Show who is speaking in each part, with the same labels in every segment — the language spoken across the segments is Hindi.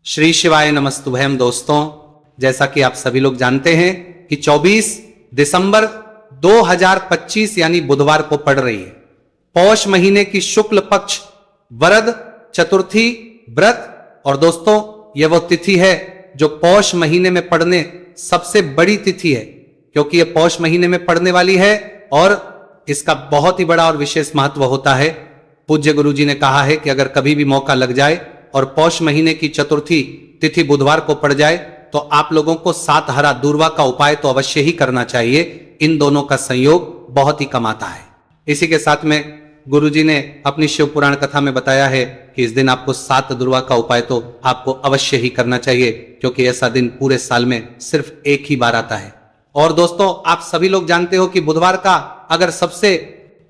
Speaker 1: श्री शिवाय नमस्तुभयम। दोस्तों, जैसा कि आप सभी लोग जानते हैं कि 24 दिसंबर 2025 यानी बुधवार को पड़ रही है पौष महीने की शुक्ल पक्ष वरद चतुर्थी व्रत। और दोस्तों, यह वो तिथि है जो पौष महीने में पड़ने सबसे बड़ी तिथि है, क्योंकि यह पौष महीने में पड़ने वाली है और इसका बहुत ही बड़ा और विशेष महत्व होता है। पूज्य गुरु जी ने कहा है कि अगर कभी भी मौका लग जाए और पौष महीने की चतुर्थी तिथि बुधवार को पड़ जाए तो आप लोगों को 7 हरा दूर्वा का उपाय तो अवश्य ही करना चाहिए। इन दोनों का संयोग बहुत ही कम आता है। इसी के साथ में गुरुजी ने अपनी शिव पुराण कथा में बताया है कि इस दिन आपको 7 दूर्वा का उपाय तो आपको अवश्य ही करना चाहिए, क्योंकि ऐसा दिन पूरे साल में सिर्फ एक ही बार आता है। और दोस्तों, आप सभी लोग जानते हो कि बुधवार का अगर सबसे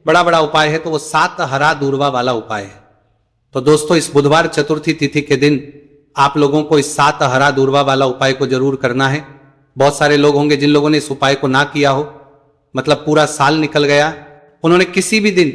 Speaker 1: बड़ा उपाय है तो वो 7 हरा दूर्वा वाला उपाय है। तो दोस्तों, इस बुधवार चतुर्थी तिथि के दिन आप लोगों को इस 7 हरा दूर्वा वाला उपाय को जरूर करना है। बहुत सारे लोग होंगे जिन लोगों ने इस उपाय को ना किया हो, मतलब पूरा साल निकल गया, उन्होंने किसी भी दिन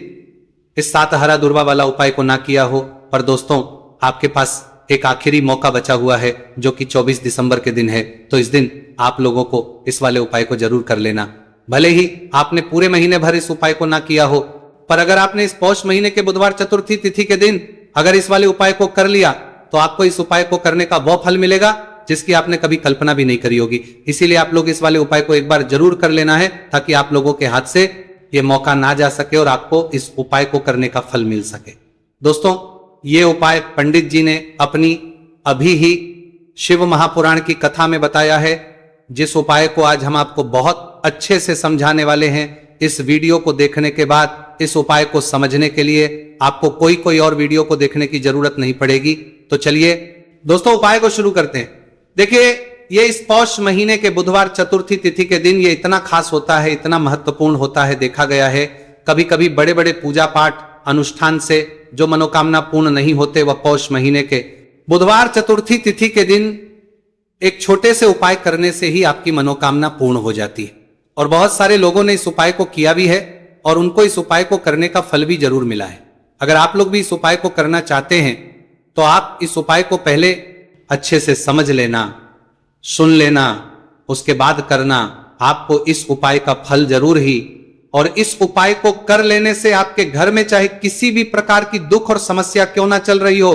Speaker 1: इस 7 हरा दूर्वा वाला उपाय को ना किया हो। पर दोस्तों, आपके पास एक आखिरी मौका बचा हुआ है जो कि 24 दिसंबर के दिन है। तो इस दिन आप लोगों को इस वाले उपाय को जरूर कर लेना। भले ही आपने पूरे महीने भर इस उपाय को ना किया हो, पर अगर आपने इस पौष महीने के बुधवार चतुर्थी तिथि के दिन अगर इस वाले उपाय को कर लिया तो आपको इस उपाय को करने का वो फल मिलेगा जिसकी आपने कभी कल्पना भी नहीं करी होगी। इसीलिए आप लोग इस वाले उपाय को एक बार जरूर कर लेना है, ताकि आप लोगों के हाथ से यह मौका ना जा सके और आपको इस उपाय को करने का फल मिल सके। दोस्तों, ये उपाय पंडित जी ने अपनी अभी ही शिव महापुराण की कथा में बताया है, जिस उपाय को आज हम आपको बहुत अच्छे से समझाने वाले हैं। इस वीडियो को देखने के बाद इस उपाय को समझने के लिए आपको कोई और वीडियो को देखने की जरूरत नहीं पड़ेगी। तो चलिए दोस्तों, उपाय को शुरू करते हैं। देखिए, ये इस पौष महीने के बुधवार चतुर्थी तिथि के दिन ये इतना खास होता है, इतना महत्वपूर्ण होता है। देखा गया है कभी कभी बड़े बड़े पूजा पाठ अनुष्ठान से जो मनोकामना पूर्ण नहीं होते, वह पौष महीने के बुधवार चतुर्थी तिथि के दिन एक छोटे से उपाय करने से ही आपकी मनोकामना पूर्ण हो जाती है। और बहुत सारे लोगों ने इस उपाय को किया भी है और उनको इस उपाय को करने का फल भी जरूर मिला है। अगर आप लोग भी इस उपाय को करना चाहते हैं तो आप इस उपाय को पहले अच्छे से समझ लेना, सुन लेना, उसके बाद करना। आपको इस उपाय का फल जरूर ही, और इस उपाय को कर लेने से आपके घर में चाहे किसी भी प्रकार की दुख और समस्या क्यों ना चल रही हो,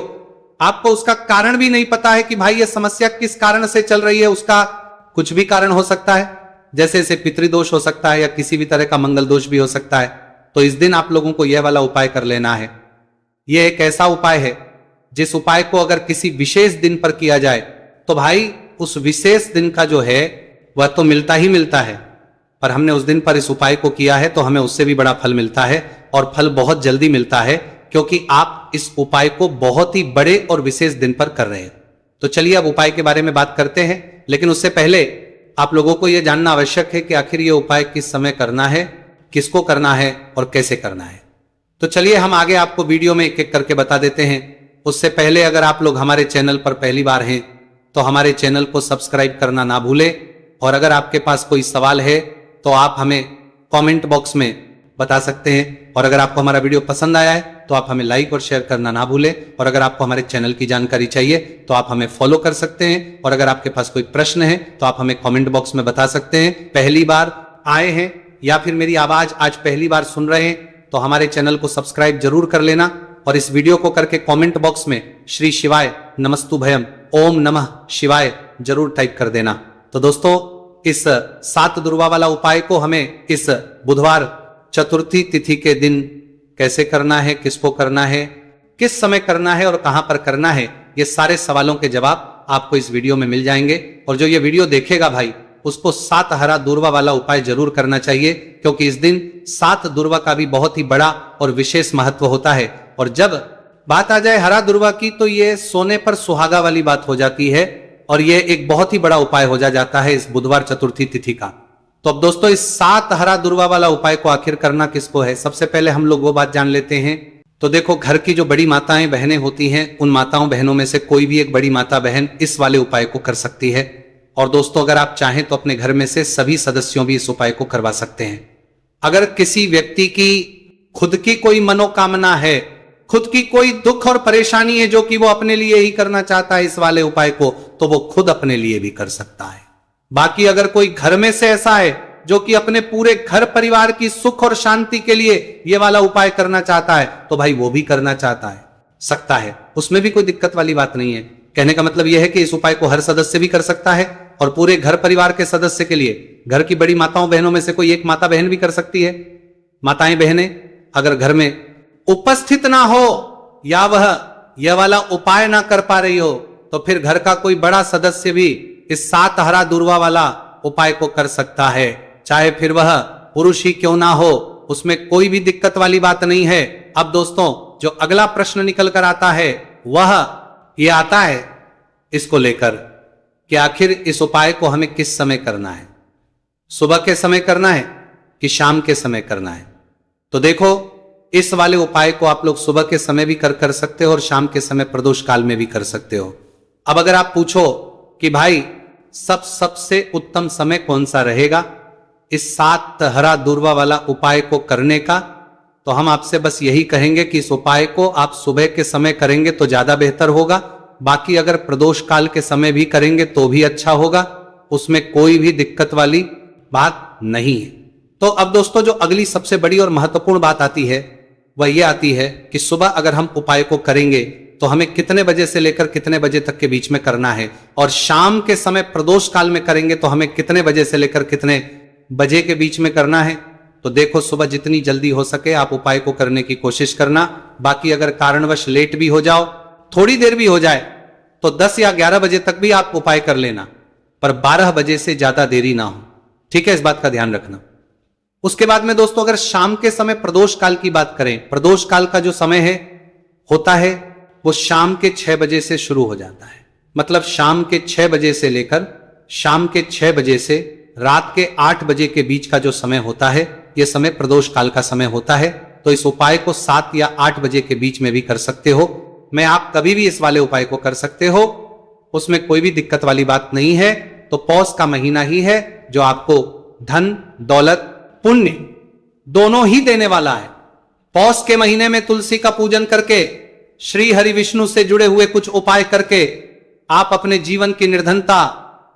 Speaker 1: आपको उसका कारण भी नहीं पता है कि भाई ये समस्या किस कारण से चल रही है, उसका कुछ भी कारण हो सकता है। जैसे इसे पितृदोष हो सकता है या किसी भी तरह का मंगल दोष भी हो सकता है। तो इस दिन आप लोगों को यह वाला उपाय कर लेना है। यह एक ऐसा उपाय है जिस उपाय को अगर किसी विशेष दिन पर किया जाए तो भाई उस विशेष दिन का जो है वह तो मिलता ही मिलता है, पर हमने उस दिन पर इस उपाय को किया है तो हमें उससे भी बड़ा फल मिलता है, और फल बहुत जल्दी मिलता है, क्योंकि आप इस उपाय को बहुत ही बड़े और विशेष दिन पर कर रहे हैं। तो चलिए अब उपाय के बारे में बात करते हैं, लेकिन उससे पहले आप लोगों को यह जानना आवश्यक है कि आखिर यह उपाय किस समय करना है, किसको करना है और कैसे करना है। तो चलिए हम आगे आपको वीडियो में एक एक करके बता देते हैं। उससे पहले अगर आप लोग हमारे चैनल पर पहली बार हैं तो हमारे चैनल को सब्सक्राइब करना ना भूलें, और अगर आपके पास कोई सवाल है तो आप हमें कमेंट बॉक्स में बता सकते हैं। और अगर आपको हमारा वीडियो पसंद आया है तो आप हमें लाइक और शेयर करना ना भूलें। और अगर आपको हमारे चैनल की जानकारी चाहिए तो आप हमें फॉलो कर सकते हैं। और अगर आपके पास कोई प्रश्न है तो आप हमें कमेंट बॉक्स में बता सकते हैं। पहली बार आए हैं या फिर मेरी आवाज आज पहली बार सुन रहे हैं तो हमारे चैनल को सब्सक्राइब जरूर कर लेना, और इस वीडियो को करके कमेंट बॉक्स में श्री शिवाय नमस्तुभयम ओम नमः शिवाय जरूर टाइप कर देना। तो दोस्तों, इस 7 दूर्वा वाला उपाय को हमें इस बुधवार चतुर्थी तिथि के दिन कैसे करना है, किसको करना है, किस समय करना है और कहां पर करना है, ये सारे सवालों के जवाब आपको इस वीडियो में मिल जाएंगे। और जो ये वीडियो देखेगा भाई, उसको 7 हरा दूर्वा वाला उपाय जरूर करना चाहिए, क्योंकि इस दिन 7 दूर्वा का भी बहुत ही बड़ा और विशेष महत्व होता है। और जब बात आ जाए हरा दूर्वा की तो ये सोने पर सुहागा वाली बात हो जाती है, और ये एक बहुत ही बड़ा उपाय हो जाता है इस बुधवार चतुर्थी तिथि का। तो अब दोस्तों, इस 7 हरा दूर्वा वाला उपाय को आखिर करना किसको है, सबसे पहले हम लोग वो बात जान लेते हैं। तो देखो, घर की जो बड़ी माताएं बहनें होती हैं, उन माताओं बहनों में से कोई भी एक बड़ी माता बहन इस वाले उपाय को कर सकती है। और दोस्तों, अगर आप चाहें तो अपने घर में से सभी सदस्यों भी इस उपाय को करवा सकते हैं। अगर किसी व्यक्ति की खुद की कोई मनोकामना है खुद की कोई दुख और परेशानी है जो कि वो अपने लिए ही करना चाहता है इस वाले उपाय को, तो वो खुद अपने लिए भी कर सकता है। बाकी अगर कोई घर में से ऐसा है जो कि अपने पूरे घर परिवार की सुख और शांति के लिए ये वाला उपाय करना चाहता है, तो भाई वो भी करना चाहता है, सकता है, उसमें भी कोई दिक्कत वाली बात नहीं है। कहने का मतलब यह है कि इस उपाय को हर सदस्य भी कर सकता है और पूरे घर परिवार के सदस्य के लिए, घर की बड़ी माताओं बहनों में से कोई एक माता बहन भी कर सकती है। माताएं बहनें अगर घर में उपस्थित ना हो या वह यह वाला उपाय ना कर पा रही हो, तो फिर घर का कोई बड़ा सदस्य भी इस 7 हरा दूर्वा वाला उपाय को कर सकता है, चाहे फिर वह पुरुष ही क्यों ना हो, उसमें कोई भी दिक्कत वाली बात नहीं है। अब दोस्तों जो अगला प्रश्न निकल कर आता है वह ये आता है इसको लेकर कि आखिर इस उपाय को हमें किस समय करना है, सुबह के समय करना है कि शाम के समय करना है। तो देखो इस वाले उपाय को आप लोग सुबह के समय भी कर सकते हो और शाम के समय प्रदोष काल में भी कर सकते हो। अब अगर आप पूछो कि भाई सबसे उत्तम समय कौन सा रहेगा इस 7 हरा दूर्वा वाला उपाय को करने का, तो हम आपसे बस यही कहेंगे कि इस उपाय को आप सुबह के समय करेंगे तो ज्यादा बेहतर होगा। बाकी अगर प्रदोष काल के समय भी करेंगे तो भी अच्छा होगा, उसमें कोई भी दिक्कत वाली बात नहीं है। तो अब दोस्तों जो अगली सबसे बड़ी और महत्वपूर्ण बात आती है वह यह आती है कि सुबह अगर हम उपाय को करेंगे तो हमें कितने बजे से लेकर कितने बजे तक के बीच में करना है, और शाम के समय प्रदोष काल में करेंगे तो हमें कितने बजे से लेकर कितने बजे के बीच में करना है। तो देखो सुबह जितनी जल्दी हो सके आप उपाय को करने की कोशिश करना। बाकी अगर कारणवश लेट भी हो जाओ, थोड़ी देर भी हो जाए, तो 10 या 11 बजे तक भी आप उपाय कर लेना, पर 12 बजे से ज्यादा देरी ना हो, ठीक है, इस बात का ध्यान रखना। उसके बाद में दोस्तों अगर शाम के समय प्रदोष काल की बात करें, प्रदोष काल का जो समय है होता है वो शाम के 6 बजे से शुरू हो जाता है। मतलब शाम के 6 बजे से लेकर शाम के 6 बजे से रात के 8 बजे के बीच का जो समय होता है यह समय प्रदोष काल का समय होता है। तो इस उपाय को 7 या 8 बजे के बीच में भी कर सकते हो। मैं आप कभी भी इस वाले उपाय को कर सकते हो, उसमें कोई भी दिक्कत वाली बात नहीं है। तो पौष का महीना ही है जो आपको धन दौलत पुण्य दोनों ही देने वाला है। पौष के महीने में तुलसी का पूजन करके, श्री हरि विष्णु से जुड़े हुए कुछ उपाय करके आप अपने जीवन की निर्धनता,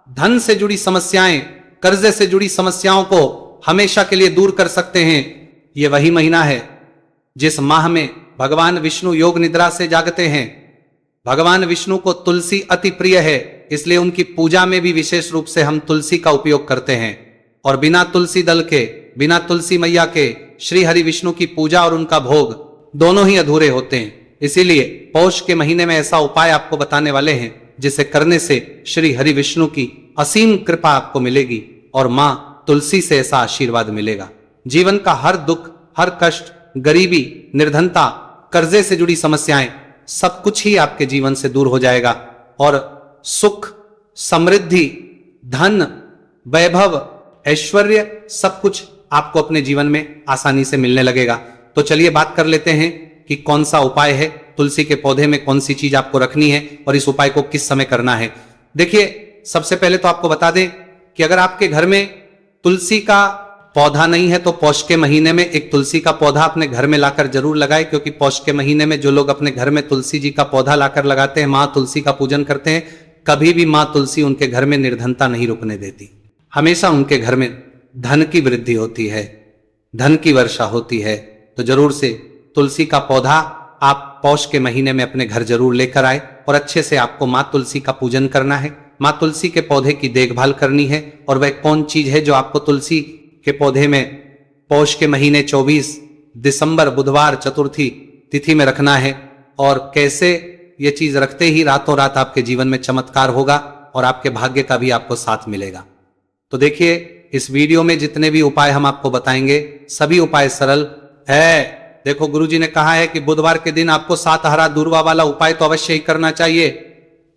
Speaker 1: धन से जुड़ी समस्याएं, कर्जे से जुड़ी समस्याओं को हमेशा के लिए दूर कर सकते हैं। यह वही महीना है जिस माह में भगवान विष्णु योग निद्रा से जागते हैं। भगवान विष्णु को तुलसी अति प्रिय है, इसलिए उनकी पूजा में भी विशेष रूप से हम तुलसी का उपयोग करते हैं। और बिना तुलसी दल के, बिना तुलसी मैया के श्री हरि विष्णु की पूजा और उनका भोग दोनों ही अधूरे होते हैं। इसीलिए पौष के महीने में ऐसा उपाय आपको बताने वाले हैं जिसे करने से श्री हरि विष्णु की असीम कृपा आपको मिलेगी और मां तुलसी से ऐसा आशीर्वाद मिलेगा। जीवन का हर दुख, हर कष्ट, गरीबी, निर्धनता, कर्जे से जुड़ी समस्याएं, सब कुछ ही आपके जीवन से दूर हो जाएगा और सुख, समृद्धि, धन, वैभव, ऐश्वर्य सब कुछ आपको अपने जीवन में आसानी से मिलने लगेगा। तो चलिए बात कर लेते हैं कि कौन सा उपाय है, तुलसी के पौधे में कौन सी चीज आपको रखनी है और इस उपाय को किस समय करना है। देखिए सबसे पहले तो आपको बता दें कि अगर आपके घर में तुलसी का पौधा नहीं है तो पौष के महीने में एक तुलसी का पौधा अपने घर में लाकर जरूर लगाए, क्योंकि पौष के महीने में जो लोग अपने घर में तुलसी जी का पौधा लाकर लगाते हैं, मां तुलसी का पूजन करते हैं, कभी भी मां तुलसी उनके घर में निर्धनता नहीं रुकने देती। हमेशा उनके घर में धन की वृद्धि होती है, धन की वर्षा होती है। तो जरूर से तुलसी का पौधा आप पौष के महीने में अपने घर जरूर लेकर आए और अच्छे से आपको मां तुलसी का पूजन करना है। मां तुलसी के पौधे की देखभाल करनी है। और वह कौन चीज है जो आपको तुलसी के पौधे में पौष के महीने 24 दिसंबर बुधवार चतुर्थी तिथि में रखना है, और कैसे ये चीज रखते ही रातों रात आपके जीवन में चमत्कार होगा और आपके भाग्य का भी आपको साथ मिलेगा। तो देखिए इस वीडियो में जितने भी उपाय हम आपको बताएंगे सभी उपाय सरल है। देखो गुरुजी ने कहा है कि बुधवार के दिन आपको 7 हरा दूर्वा वाला उपाय तो अवश्य ही करना चाहिए।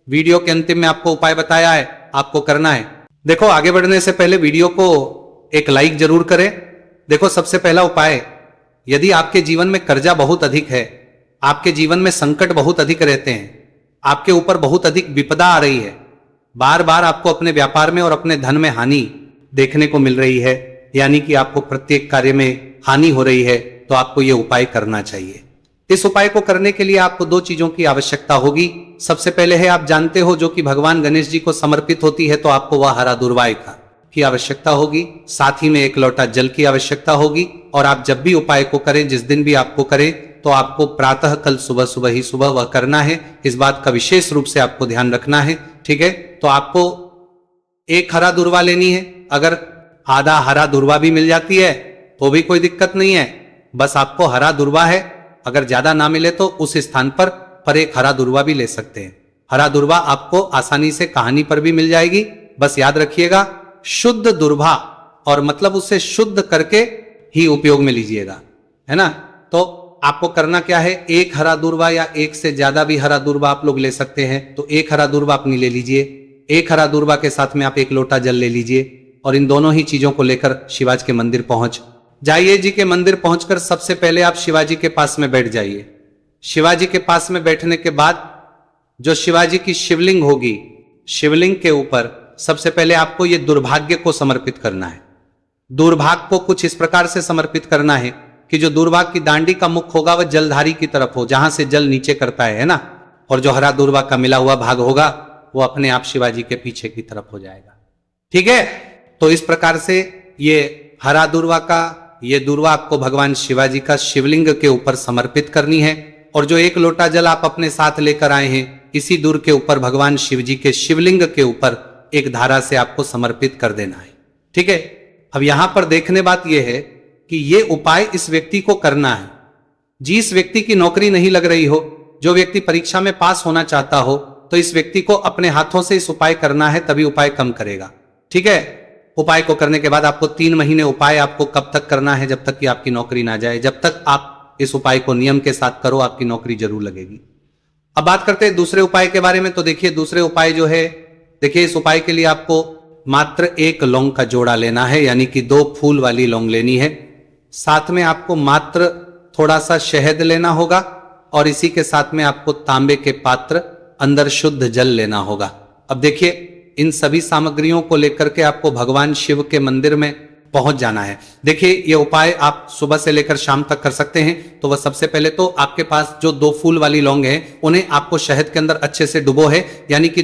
Speaker 1: वीडियो के अंतिम में आपको उपाय बताया है, आपको करना है। देखो आगे बढ़ने से पहले वीडियो को एक लाइक जरूर करें। देखो सबसे पहला उपाय, यदि आपके जीवन में कर्जा बहुत अधिक है, आपके जीवन में संकट बहुत अधिक रहते हैं, आपके ऊपर बहुत अधिक विपदा आ रही है, बार बार आपको अपने व्यापार में और अपने धन में हानि देखने को मिल रही है, यानी कि आपको प्रत्येक कार्य में हानि हो रही है, तो आपको यह उपाय करना चाहिए। इस उपाय को करने के लिए आपको दो चीजों की आवश्यकता होगी। सबसे पहले है, आप जानते हो, जो कि भगवान गणेश जी को समर्पित होती है, तो आपको वह हरा दूर्वा की आवश्यकता होगी। साथ ही में एक लोटा जल की आवश्यकता होगी। और आप जब भी उपाय को करें, जिस दिन भी आपको करें, तो आपको प्रातः कल सुबह वह करना है। इस बात का विशेष रूप से आपको ध्यान रखना है, ठीक है। तो आपको एक हरा दूर्वा लेनी है। अगर आधा हरा दूर्वा भी मिल जाती है तो भी कोई दिक्कत नहीं है, बस आपको हरा दूर्वा है। अगर ज्यादा ना मिले तो उस स्थान पर एक हरा दूर्वा भी ले सकते हैं। हरा दूर्वा आपको आसानी से कहानी पर भी मिल जाएगी। बस याद रखिएगा, शुद्ध दूर्वा, और मतलब उसे शुद्ध करके ही उपयोग में लीजिएगा, है ना। तो आपको करना क्या है, एक हरा दूर्वा या एक से ज्यादा भी हरा दूर्वा आप लोग ले सकते हैं। तो एक हरा दूर्वा अपनी ले लीजिए। एक हरा दूर्वा के साथ में आप एक लोटा जल ले लीजिए और इन दोनों ही चीजों को लेकर शिवाजी के मंदिर पहुंच जाइए। जी के मंदिर पहुंचकर सबसे पहले आप शिवाजी के पास में बैठ जाइए। शिवाजी के पास में बैठने के बाद जो शिवाजी की शिवलिंग होगी, शिवलिंग के ऊपर सबसे पहले आपको यह दुर्भाग्य को समर्पित करना है। दुर्भाग्य को कुछ इस प्रकार से समर्पित करना है कि जो दुर्भाग्य की दांडी का मुख होगा वह जलधारी की तरफ हो, जहां से जल नीचे करता है ना। और जो हरा दूर्वा का मिला हुआ भाग होगा वो अपने आप शिवाजी के पीछे की तरफ हो जाएगा, ठीक है। तो इस प्रकार से ये हरा दूर्वा का ये दूर्वा आपको भगवान शिवाजी का शिवलिंग के ऊपर समर्पित करनी है। और जो एक लोटा जल आप अपने साथ लेकर आए हैं, इसी दूर के ऊपर भगवान शिव जी के शिवलिंग के ऊपर एक धारा से आपको समर्पित कर देना है, ठीक है। अब यहां पर देखने बात यह है कि यह उपाय इस व्यक्ति को करना है। जिस व्यक्ति की नौकरी नहीं लग रही हो, जो व्यक्ति परीक्षा में पास होना चाहता हो, तो इस व्यक्ति को अपने हाथों से इस उपाय करना है, तभी उपाय कम करेगा, ठीक है। उपाय को करने के बाद आपको 3 महीने उपाय आपको कब तक करना है, जब तक कि आपकी नौकरी ना जाए। जब तक आप इस उपाय को नियम के साथ करो, आपकी नौकरी जरूर लगेगी। अब बात करते हैं दूसरे उपाय के बारे में। तो देखिए, दूसरे उपाय जो है, देखिए इस उपाय के लिए आपको मात्र 1 लौंग का जोड़ा लेना है, यानी कि 2 फूल वाली लौंग लेनी है। साथ में आपको मात्र थोड़ा सा शहद लेना होगा और इसी के साथ में आपको तांबे के पात्र, अंदर शुद्ध जल लेना होगा। अब देखिए, इन सभी सामग्रियों को लेकर के आपको भगवान शिव के मंदिर में पहुंच जाना है। देखिए, ये उपाय आप सुबह से लेकर शाम तक कर सकते हैं। तो वह सबसे पहले तो आपके पास जो 2 फूल वाली लौंग है, उन्हें आपको शहद के अंदर अच्छे से डुबो है, यानी कि